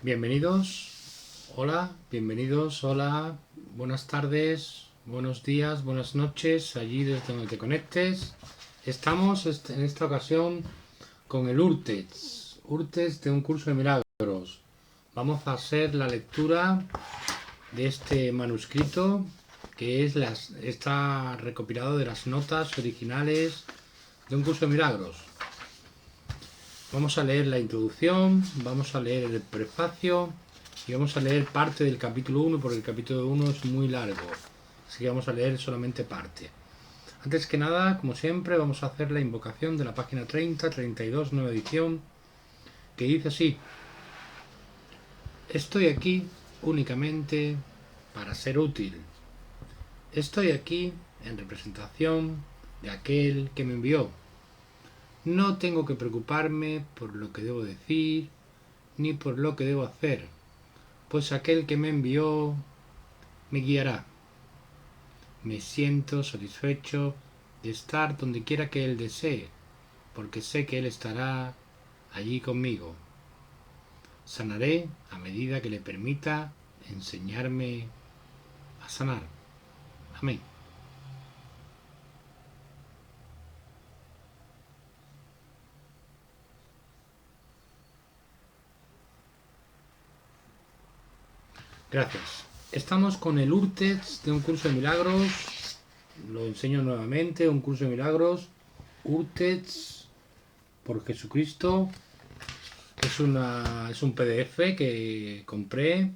Bienvenidos, hola, bienvenidos, hola, buenas tardes, buenos días, buenas noches, allí desde donde te conectes. Estamos en esta ocasión con el Urtext de un curso de milagros. Vamos a hacer la lectura de este manuscrito que está recopilado de las notas originales de un curso de milagros. Vamos a leer la introducción, vamos a leer el prefacio y vamos a leer parte del capítulo 1 porque el capítulo 1 es muy largo, así que vamos a leer solamente parte. Antes que nada, como siempre, vamos a hacer la invocación de la página 32, nueva edición, que dice así: estoy aquí únicamente para ser útil. Estoy aquí en representación de aquel que me envió. No tengo que preocuparme por lo que debo decir ni por lo que debo hacer, pues aquel que me envió me guiará. Me siento satisfecho de estar donde quiera que Él desee, porque sé que Él estará allí conmigo. Sanaré a medida que le permita enseñarme a sanar. Amén. Gracias. Estamos con el Urtext de un curso de milagros. Lo enseño nuevamente, un curso de milagros. Urtext por Jesucristo. Es un PDF que compré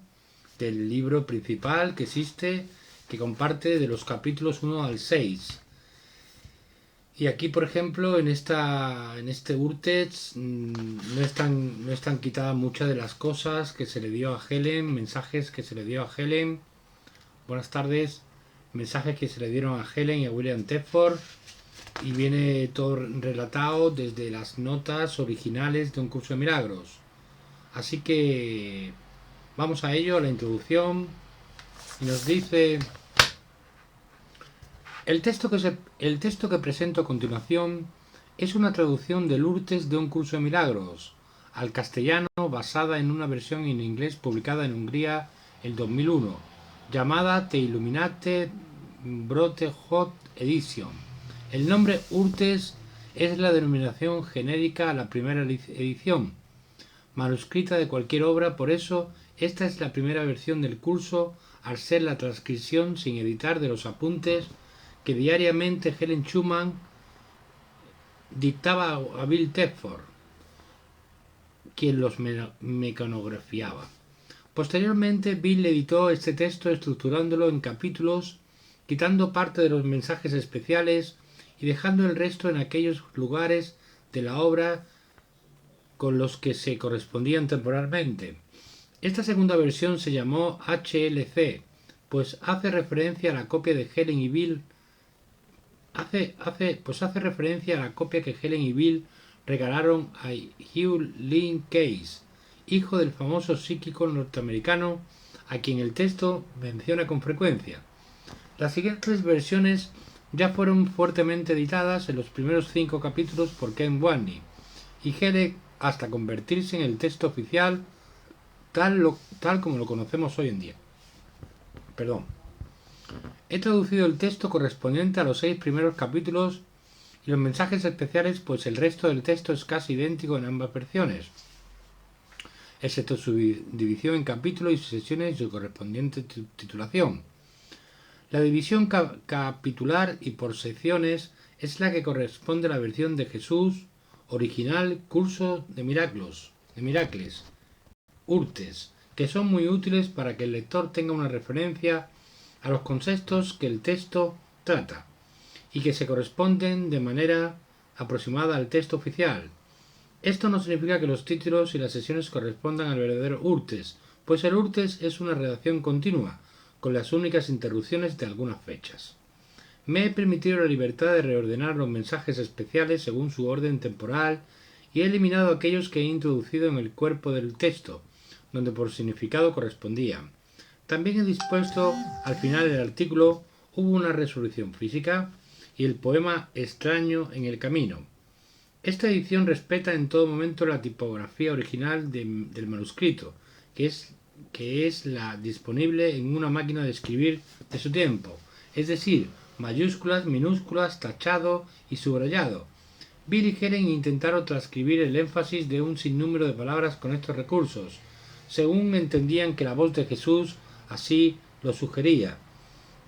del libro principal que existe, que comparte de los capítulos 1 al 6. Y aquí, por ejemplo, en este Urtext no están quitadas muchas de las cosas que se le dio a Helen, mensajes que se le dio a Helen. Buenas tardes. Mensajes que se le dieron a Helen y a William Tedford. Y viene todo relatado desde las notas originales de un curso de milagros. Así que vamos a ello, a la introducción. Y nos dice: el texto que presento a continuación es una traducción del Urtext de un curso de milagros al castellano basada en una versión en inglés publicada en Hungría el 2001, llamada The Illuminated Brotherhood Edition. El nombre Urtext es la denominación genérica a la primera edición manuscrita de cualquier obra, por eso esta es la primera versión del curso, al ser la transcripción sin editar de los apuntes que diariamente Helen Schumann dictaba a Bill Tedford, quien los mecanografiaba. Posteriormente, Bill editó este texto estructurándolo en capítulos, quitando parte de los mensajes especiales y dejando el resto en aquellos lugares de la obra con los que se correspondían temporalmente. Esta segunda versión se llamó HLC, pues hace referencia a la copia de Helen y Bill hace referencia a la copia que Helen y Bill regalaron a Hugh Lynn Case, hijo del famoso psíquico norteamericano a quien el texto menciona con frecuencia. Las siguientes versiones ya fueron fuertemente editadas en los primeros 5 capítulos por Ken Watney y Helen hasta convertirse en el texto oficial tal como lo conocemos hoy en día. He traducido el texto correspondiente a los 6 primeros capítulos y los mensajes especiales, pues el resto del texto es casi idéntico en ambas versiones, excepto su división en capítulos y sesiones y su correspondiente titulación. La división capitular y por secciones es la que corresponde a la versión de Jesús original Curso de Miracles, Urtext, que son muy útiles para que el lector tenga una referencia a los conceptos que el texto trata y que se corresponden de manera aproximada al texto oficial. Esto no significa que los títulos y las sesiones correspondan al verdadero Urtext, pues el Urtext es una redacción continua, con las únicas interrupciones de algunas fechas. Me he permitido la libertad de reordenar los mensajes especiales según su orden temporal y he eliminado aquellos que he introducido en el cuerpo del texto, donde por significado correspondían. También he dispuesto al final del artículo Hubo una resurrección física y el poema Extraño en el camino. Esta edición respeta en todo momento la tipografía original del manuscrito, que es la disponible en una máquina de escribir de su tiempo, es decir, mayúsculas, minúsculas, tachado y subrayado. Bill y Helen intentaron transcribir el énfasis de un sinnúmero de palabras con estos recursos, según entendían que la voz de Jesús así lo sugería.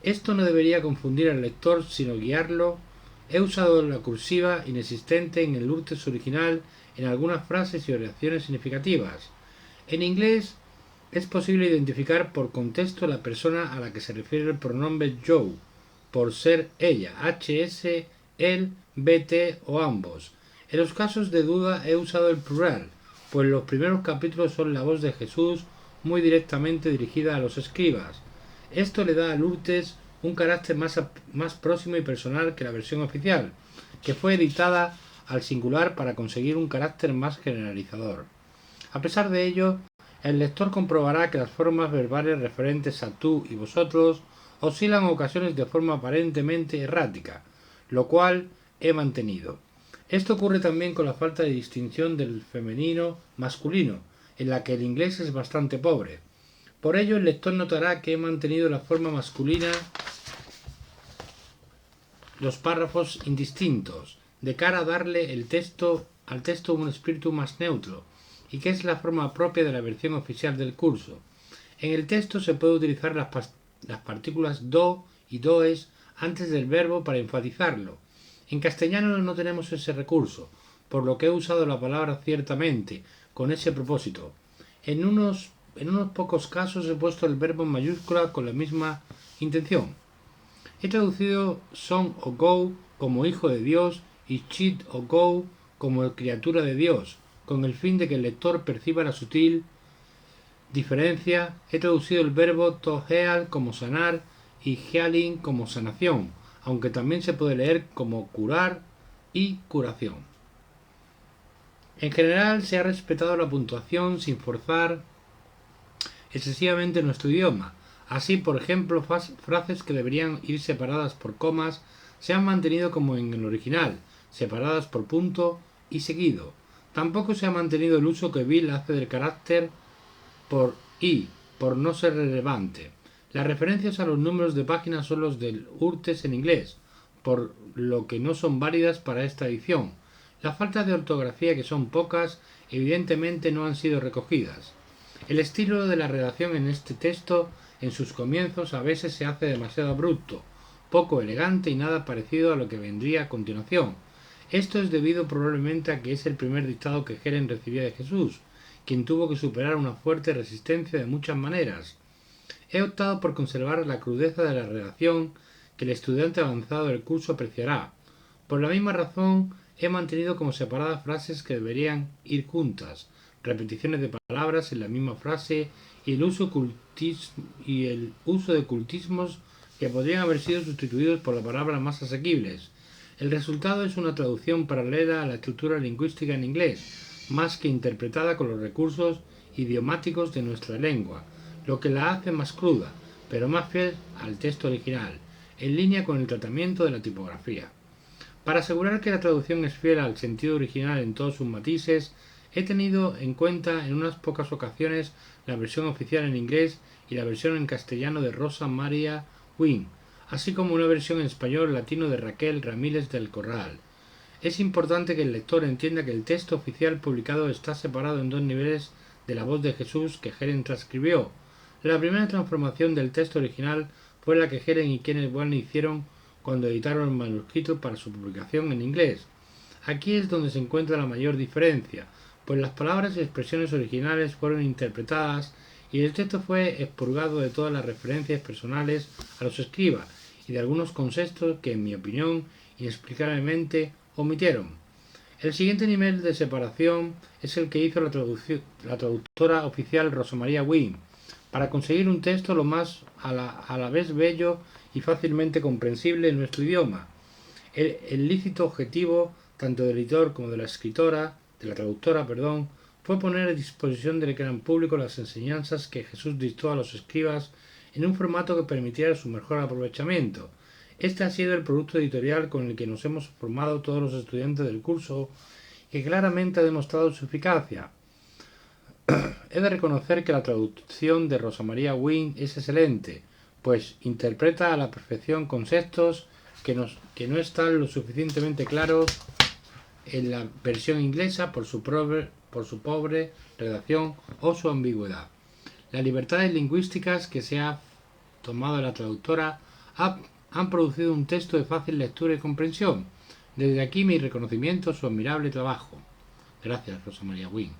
Esto no debería confundir al lector, sino guiarlo. He usado la cursiva inexistente en el Lourdes original en algunas frases y oraciones significativas. En inglés es posible identificar por contexto la persona a la que se refiere el pronombre yo, por ser ella, hs, él, bt o ambos. En los casos de duda he usado el plural, pues los primeros capítulos son la voz de Jesús muy directamente dirigida a los escribas. Esto le da a Lourdes un carácter más próximo y personal que la versión oficial, que fue editada al singular para conseguir un carácter más generalizador. A pesar de ello, el lector comprobará que las formas verbales referentes a tú y vosotros oscilan en ocasiones de forma aparentemente errática, lo cual he mantenido. Esto ocurre también con la falta de distinción del femenino masculino, en la que el inglés es bastante pobre. Por ello, el lector notará que he mantenido la forma masculina los párrafos indistintos, de cara a darle al texto un espíritu más neutro, y que es la forma propia de la versión oficial del curso. En el texto se puede utilizar las partículas do y does antes del verbo para enfatizarlo. En castellano no tenemos ese recurso, por lo que he usado la palabra ciertamente, con ese propósito. En unos pocos casos he puesto el verbo en mayúscula con la misma intención. He traducido son o go como hijo de Dios y chid o go como criatura de Dios, con el fin de que el lector perciba la sutil diferencia. He traducido el verbo to heal como sanar y healing como sanación, aunque también se puede leer como curar y curación. En general se ha respetado la puntuación sin forzar excesivamente nuestro idioma. Así, por ejemplo, frases que deberían ir separadas por comas se han mantenido como en el original, separadas por punto y seguido. Tampoco se ha mantenido el uso que Bill hace del carácter por i, por no ser relevante. Las referencias a los números de páginas son los del Urtes en inglés, por lo que no son válidas para esta edición. Las faltas de ortografía, que son pocas, evidentemente no han sido recogidas. El estilo de la redacción en este texto, en sus comienzos, a veces se hace demasiado abrupto, poco elegante y nada parecido a lo que vendría a continuación. Esto es debido probablemente a que es el primer dictado que Helen recibía de Jesús, quien tuvo que superar una fuerte resistencia de muchas maneras. He optado por conservar la crudeza de la redacción que el estudiante avanzado del curso apreciará. Por la misma razón, he mantenido como separadas frases que deberían ir juntas, repeticiones de palabras en la misma frase y el uso de cultismos que podrían haber sido sustituidos por las palabras más asequibles. El resultado es una traducción paralela a la estructura lingüística en inglés, más que interpretada con los recursos idiomáticos de nuestra lengua, lo que la hace más cruda, pero más fiel al texto original, en línea con el tratamiento de la tipografía. Para asegurar que la traducción es fiel al sentido original en todos sus matices, he tenido en cuenta en unas pocas ocasiones la versión oficial en inglés y la versión en castellano de Rosa María Wynn, así como una versión en español latino de Raquel Ramírez del Corral. Es importante que el lector entienda que el texto oficial publicado está separado en dos niveles de la voz de Jesús que Helen transcribió. La primera transformación del texto original fue la que Helen y Kenneth Walney hicieron cuando editaron el manuscrito para su publicación en inglés. Aquí es donde se encuentra la mayor diferencia, pues las palabras y expresiones originales fueron interpretadas y el texto fue expurgado de todas las referencias personales a los escribas y de algunos conceptos que, en mi opinión, inexplicablemente omitieron. El siguiente nivel de separación es el que hizo la traductora oficial Rosa María Wynn, para conseguir un texto lo más a la vez bello y fácilmente comprensible en nuestro idioma. El lícito objetivo, tanto del editor como de la traductora, fue poner a disposición del gran público las enseñanzas que Jesús dictó a los escribas en un formato que permitiera su mejor aprovechamiento. Este ha sido el producto editorial con el que nos hemos formado todos los estudiantes del curso, que claramente ha demostrado su eficacia. He de reconocer que la traducción de Rosa María Wynne es excelente, pues interpreta a la perfección conceptos que no están lo suficientemente claros en la versión inglesa por su pobre redacción o su ambigüedad. Las libertades lingüísticas que se ha tomado la traductora han producido un texto de fácil lectura y comprensión. Desde aquí mi reconocimiento a su admirable trabajo. Gracias, Rosa María Wynne.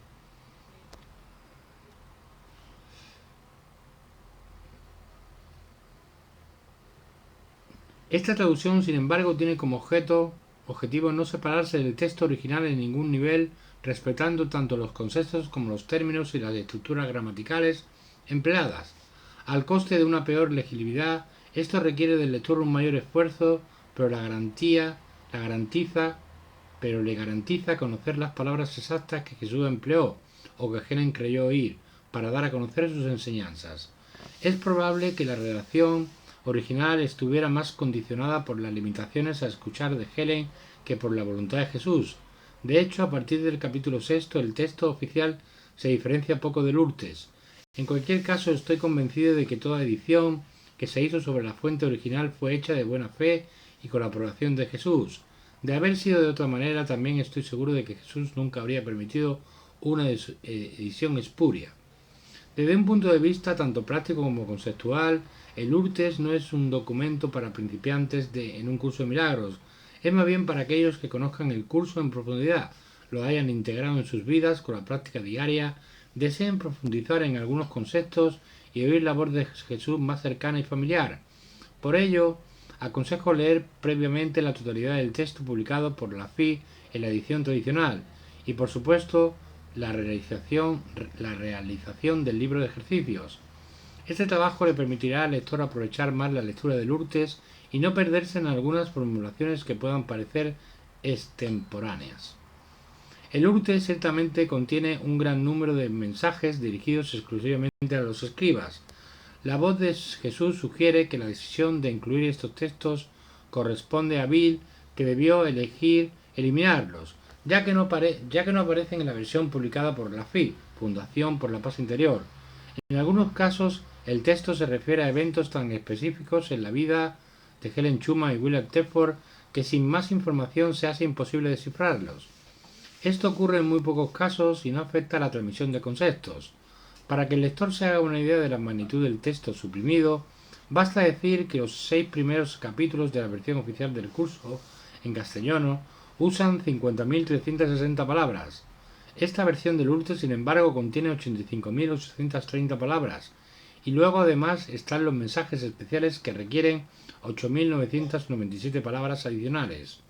Esta traducción, sin embargo, tiene como objetivo no separarse del texto original en ningún nivel, respetando tanto los conceptos como los términos y las estructuras gramaticales empleadas. Al coste de una peor legibilidad, esto requiere del lector un mayor esfuerzo, pero le garantiza conocer las palabras exactas que Jesús empleó o que Helen creyó oír para dar a conocer sus enseñanzas. Es probable que la redacción original estuviera más condicionada por las limitaciones a escuchar de Helen que por la voluntad de Jesús. De hecho, a partir del capítulo 6, el texto oficial se diferencia poco del Urtes. En cualquier caso, estoy convencido de que toda edición que se hizo sobre la fuente original fue hecha de buena fe y con la aprobación de Jesús. De haber sido de otra manera, también estoy seguro de que Jesús nunca habría permitido una edición espuria. Desde un punto de vista tanto práctico como conceptual, el Urtes no es un documento para principiantes en un curso de milagros, es más bien para aquellos que conozcan el curso en profundidad, lo hayan integrado en sus vidas con la práctica diaria, deseen profundizar en algunos conceptos y oír la voz de Jesús más cercana y familiar. Por ello, aconsejo leer previamente la totalidad del texto publicado por la FI en la edición tradicional y, por supuesto, la realización del libro de ejercicios. Este trabajo le permitirá al lector aprovechar más la lectura del Urtes y no perderse en algunas formulaciones que puedan parecer extemporáneas. El Urtes ciertamente contiene un gran número de mensajes dirigidos exclusivamente a los escribas. La voz de Jesús sugiere que la decisión de incluir estos textos corresponde a Bill, que debió elegir eliminarlos, ya que no aparecen en la versión publicada por la FI, Fundación por la Paz Interior. En algunos casos, el texto se refiere a eventos tan específicos en la vida de Helen Schumann y William Tedford que sin más información se hace imposible descifrarlos. Esto ocurre en muy pocos casos y no afecta a la transmisión de conceptos. Para que el lector se haga una idea de la magnitud del texto suprimido, basta decir que los 6 primeros capítulos de la versión oficial del curso, en castellano, usan 50.360 palabras. Esta versión del Urtes, sin embargo, contiene 85.830 palabras, y luego además están los mensajes especiales que requieren 8.997 palabras adicionales.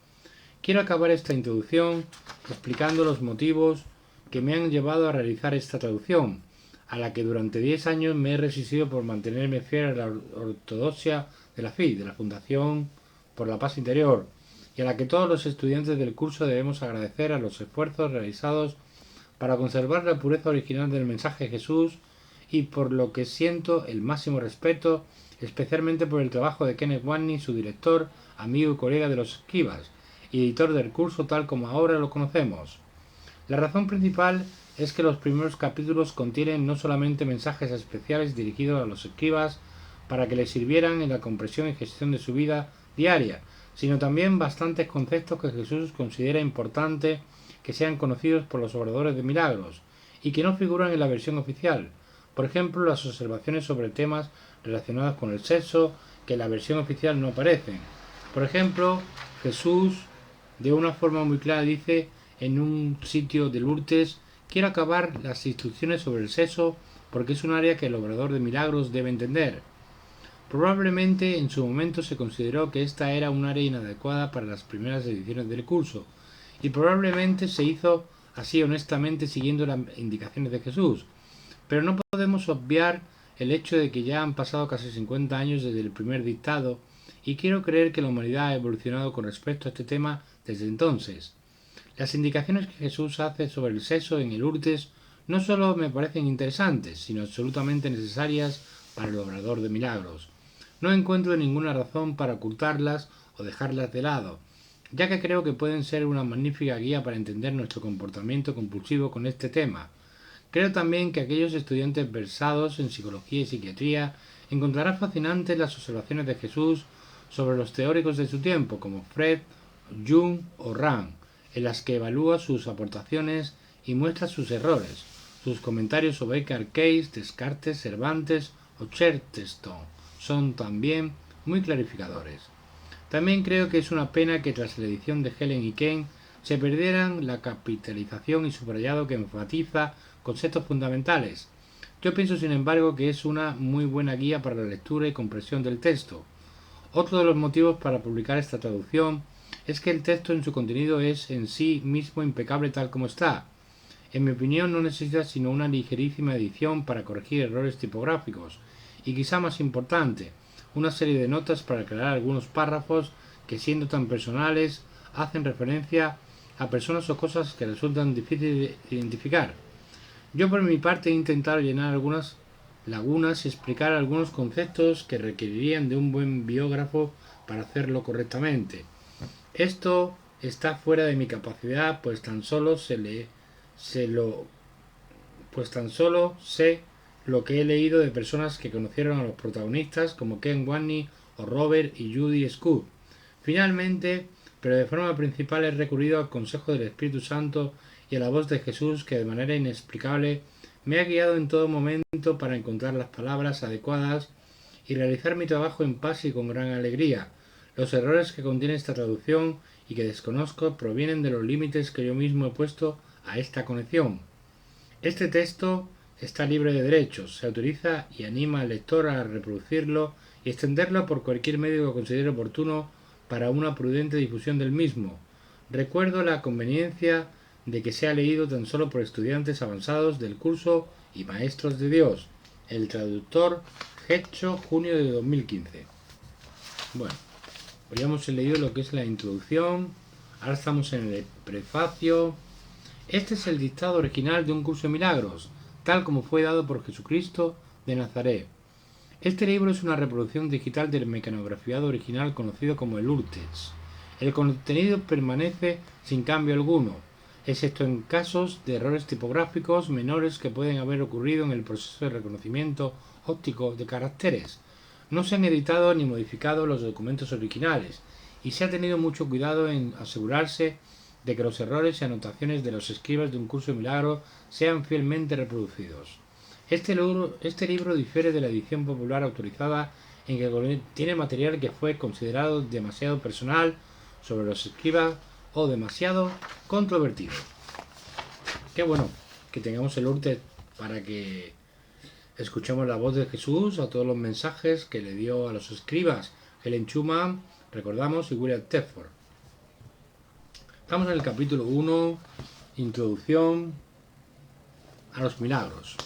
Quiero acabar esta introducción explicando los motivos que me han llevado a realizar esta traducción, a la que durante 10 años me he resistido por mantenerme fiel a la ortodoxia de la FI, de la Fundación por la Paz Interior, y a la que todos los estudiantes del curso debemos agradecer a los esfuerzos realizados para conservar la pureza original del mensaje de Jesús, y por lo que siento el máximo respeto, especialmente por el trabajo de Kenneth Watney, su director, amigo y colega de los escribas, y editor del curso tal como ahora lo conocemos. La razón principal es que los primeros capítulos contienen no solamente mensajes especiales dirigidos a los escribas para que les sirvieran en la comprensión y gestión de su vida diaria, sino también bastantes conceptos que Jesús considera importante que sean conocidos por los obradores de milagros y que no figuran en la versión oficial. Por ejemplo, las observaciones sobre temas relacionados con el sexo que en la versión oficial no aparecen. Por ejemplo, Jesús de una forma muy clara dice en un sitio de Lourdes: quiero acabar las instrucciones sobre el sexo porque es un área que el obrador de milagros debe entender. Probablemente en su momento se consideró que esta era un área inadecuada para las primeras ediciones del curso, y probablemente se hizo así honestamente siguiendo las indicaciones de Jesús. Pero no podemos obviar el hecho de que ya han pasado casi 50 años desde el primer dictado, y quiero creer que la humanidad ha evolucionado con respecto a este tema desde entonces. Las indicaciones que Jesús hace sobre el sexo en el Urtes no solo me parecen interesantes, sino absolutamente necesarias para el obrador de milagros. No encuentro ninguna razón para ocultarlas o dejarlas de lado, ya que creo que pueden ser una magnífica guía para entender nuestro comportamiento compulsivo con este tema. Creo también que aquellos estudiantes versados en psicología y psiquiatría encontrarán fascinantes las observaciones de Jesús sobre los teóricos de su tiempo, como Freud, Jung o Rand, en las que evalúa sus aportaciones y muestra sus errores. Sus comentarios sobre Eckhart Case, Descartes, Cervantes o Chesterton son también muy clarificadores. También creo que es una pena que tras la edición de Helen y Ken se perdieran la capitalización y subrayado que enfatiza conceptos fundamentales. Yo pienso, sin embargo, que es una muy buena guía para la lectura y comprensión del texto. Otro de los motivos para publicar esta traducción es que el texto en su contenido es en sí mismo impecable tal como está. En mi opinión no necesita sino una ligerísima edición para corregir errores tipográficos y, quizá más importante, una serie de notas para aclarar algunos párrafos que, siendo tan personales, hacen referencia a personas o cosas que resultan difíciles de identificar. Yo por mi parte he intentado llenar algunas lagunas y explicar algunos conceptos que requerirían de un buen biógrafo para hacerlo correctamente. Esto está fuera de mi capacidad, pues tan solo sé lo que he leído de personas que conocieron a los protagonistas como Ken Watney o Robert y Judy Scott. Finalmente, pero de forma principal, he recurrido al consejo del Espíritu Santo y a la voz de Jesús, que de manera inexplicable me ha guiado en todo momento para encontrar las palabras adecuadas y realizar mi trabajo en paz y con gran alegría. Los errores que contiene esta traducción y que desconozco provienen de los límites que yo mismo he puesto a esta conexión. Este texto está libre de derechos, se autoriza y anima al lector a reproducirlo y extenderlo por cualquier medio que considere oportuno para una prudente difusión del mismo. Recuerdo la conveniencia de que sea leído tan solo por estudiantes avanzados del curso y maestros de Dios. El traductor Hecho, junio de 2015. Bueno, pues ya hemos leído lo que es la introducción, ahora estamos en el prefacio. Este es el dictado original de un curso de milagros, tal como fue dado por Jesucristo de Nazaret. Este libro es una reproducción digital del mecanografiado original conocido como el Urtext. El contenido permanece sin cambio alguno, excepto en casos de errores tipográficos menores que pueden haber ocurrido en el proceso de reconocimiento óptico de caracteres. No se han editado ni modificado los documentos originales y se ha tenido mucho cuidado en asegurarse de que los errores y anotaciones de los escribas de un curso de milagro sean fielmente reproducidos. Este libro difiere de la edición popular autorizada en que tiene material que fue considerado demasiado personal sobre los escribas o demasiado controvertido. Qué bueno que tengamos el Urtext para que escuchemos la voz de Jesús a todos los mensajes que le dio a los escribas Helen Schumann, recordamos, y William Thetford. Estamos en el capítulo 1, introducción a los milagros.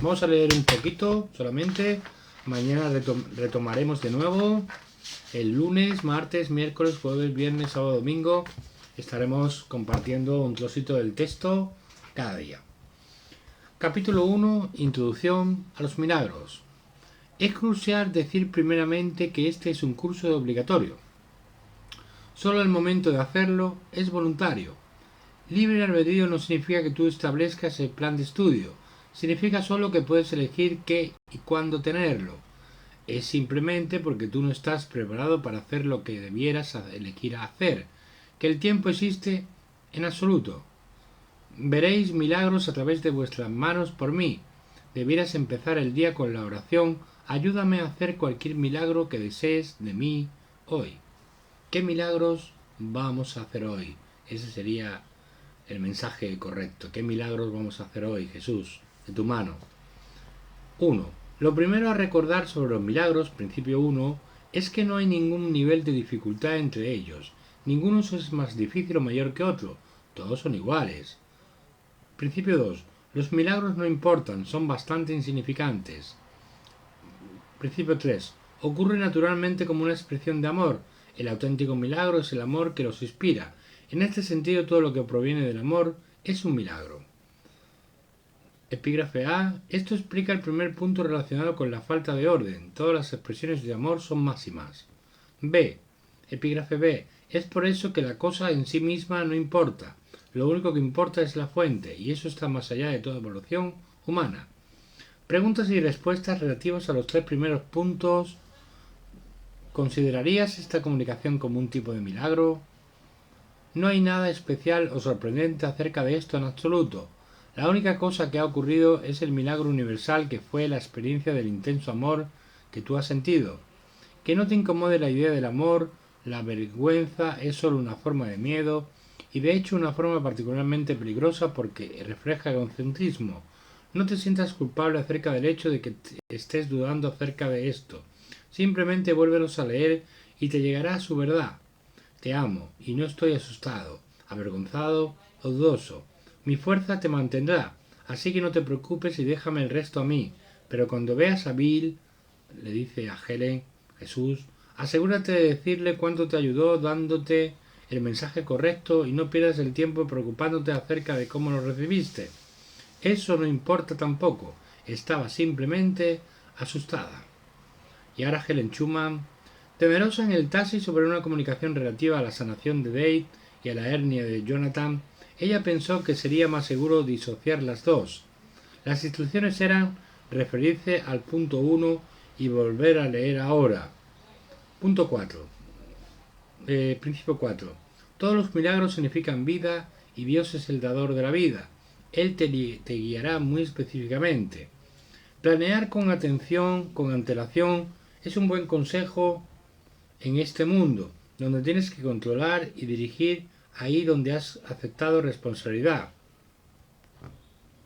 Vamos a leer un poquito solamente. Mañana retomaremos de nuevo. El lunes, martes, miércoles, jueves, viernes, sábado, domingo estaremos compartiendo un trocito del texto cada día. Capítulo 1. Introducción a los milagros. Es crucial decir primeramente que este es un curso obligatorio. Solo el momento de hacerlo es voluntario. Libre albedrío no significa que tú establezcas el plan de estudio. Significa solo que puedes elegir qué y cuándo tenerlo. Es simplemente porque tú no estás preparado para hacer lo que debieras elegir hacer. Que el tiempo existe en absoluto. Veréis milagros a través de vuestras manos por mí. Debieras empezar el día con la oración: ayúdame a hacer cualquier milagro que desees de mí hoy. ¿Qué milagros vamos a hacer hoy? Ese sería el mensaje correcto. ¿Qué milagros vamos a hacer hoy, Jesús, de tu mano? 1. Lo primero a recordar sobre los milagros, principio 1, es que no hay ningún nivel de dificultad entre ellos. Ninguno es más difícil o mayor que otro. Todos son iguales. Principio 2. Los milagros no importan, son bastante insignificantes. Principio 3. Ocurre naturalmente como una expresión de amor. El auténtico milagro es el amor que los inspira. En este sentido, todo lo que proviene del amor es un milagro. Epígrafe A. Esto explica el primer punto relacionado con la falta de orden. Todas las expresiones de amor son máximas. B. Epígrafe B. Es por eso que la cosa en sí misma no importa. Lo único que importa es la fuente, y eso está más allá de toda evolución humana. Preguntas y respuestas relativas a los 3 primeros puntos. ¿Considerarías esta comunicación como un tipo de milagro? No hay nada especial o sorprendente acerca de esto en absoluto. La única cosa que ha ocurrido es el milagro universal que fue la experiencia del intenso amor que tú has sentido. Que no te incomode la idea del amor, la vergüenza es solo una forma de miedo, y de hecho una forma particularmente peligrosa porque refleja egocentrismo. No te sientas culpable acerca del hecho de que estés dudando acerca de esto. Simplemente vuélvelos a leer y te llegará su verdad. Te amo y no estoy asustado, avergonzado o dudoso. Mi fuerza te mantendrá, así que no te preocupes y déjame el resto a mí. Pero cuando veas a Bill, le dice a Helen, Jesús, asegúrate de decirle cuánto te ayudó dándote el mensaje correcto y no pierdas el tiempo preocupándote acerca de cómo lo recibiste. Eso no importa tampoco, estaba simplemente asustada. Y ahora Helen Schumann, temerosa en el taxi sobre una comunicación relativa a la sanación de Dave y a la hernia de Jonathan, ella pensó que sería más seguro disociar las dos. Las instrucciones eran referirse al punto 1 y volver a leer ahora. Punto 4. Principio 4. Todos los milagros significan vida y Dios es el dador de la vida. Él te guiará muy específicamente. Planear con atención, con antelación, es un buen consejo en este mundo, donde tienes que controlar y dirigir ahí donde has aceptado responsabilidad.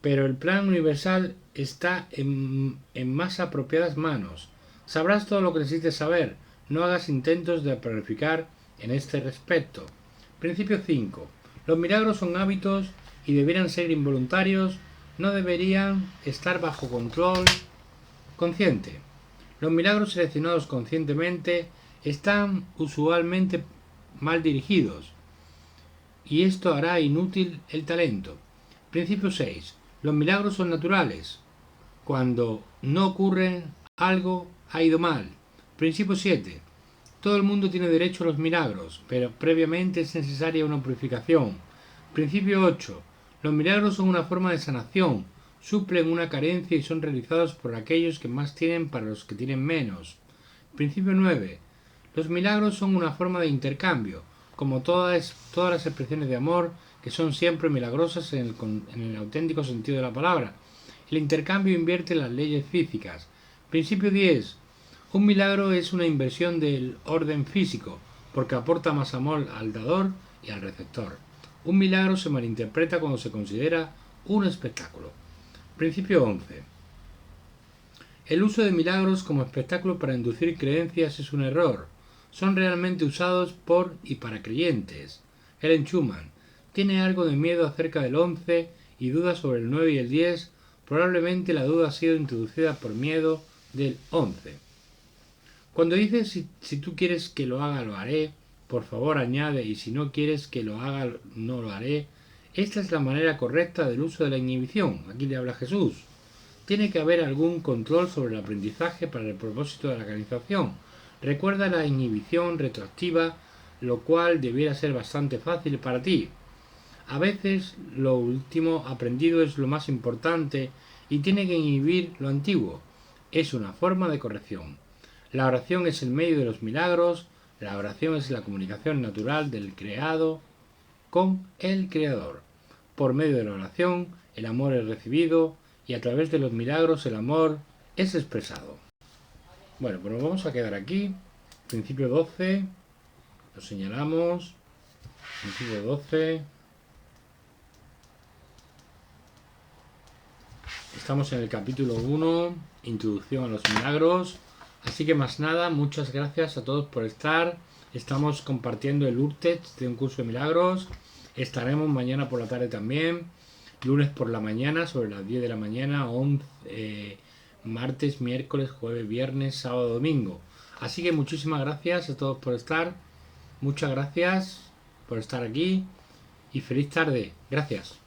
Pero el plan universal está en más apropiadas manos. Sabrás todo lo que necesites saber. No hagas intentos de planificar en este respecto. Principio 5. Los milagros son hábitos y debieran ser involuntarios. No deberían estar bajo control consciente. Los milagros seleccionados conscientemente están usualmente mal dirigidos y esto hará inútil el talento. Principio 6. Los milagros son naturales. Cuando no ocurre algo, ha ido mal. Principio 7. Todo el mundo tiene derecho a los milagros, pero previamente es necesaria una purificación. Principio 8. Los milagros son una forma de sanación, suplen una carencia y son realizados por aquellos que más tienen para los que tienen menos. Principio 9. Los milagros son una forma de intercambio, como todas las expresiones de amor, que son siempre milagrosas en el auténtico sentido de la palabra. El intercambio invierte las leyes físicas. Principio 10. Un milagro es una inversión del orden físico, porque aporta más amor al dador y al receptor. Un milagro se malinterpreta cuando se considera un espectáculo. Principio 11. El uso de milagros como espectáculo para inducir creencias es un error. Son realmente usados por y para creyentes. Helen Schumann tiene algo de miedo acerca del 11 y duda sobre el 9 y el 10. Probablemente la duda ha sido introducida por miedo del 11. Cuando dices si tú quieres que lo haga, lo haré, por favor añade y si no quieres que lo haga, no lo haré. Esta es la manera correcta del uso de la inhibición. Aquí le habla Jesús. Tiene que haber algún control sobre el aprendizaje para el propósito de la organización. Recuerda la inhibición retroactiva, lo cual debiera ser bastante fácil para ti. A veces lo último aprendido es lo más importante y tiene que inhibir lo antiguo. Es una forma de corrección. La oración es el medio de los milagros. La oración es la comunicación natural del creado con el creador. Por medio de la oración, el amor es recibido y a través de los milagros el amor es expresado. Bueno, pues nos vamos a quedar aquí. Principio 12. Lo señalamos. Principio 12. Estamos en el capítulo 1, introducción a los milagros. Así que más nada, muchas gracias a todos por estar. Estamos compartiendo el Urtext de un curso de milagros. Estaremos mañana por la tarde también. Lunes por la mañana, sobre las 10 de la mañana. Martes, miércoles, jueves, viernes, sábado, domingo. Así que muchísimas gracias a todos por estar. Muchas gracias por estar aquí. Y feliz tarde. Gracias.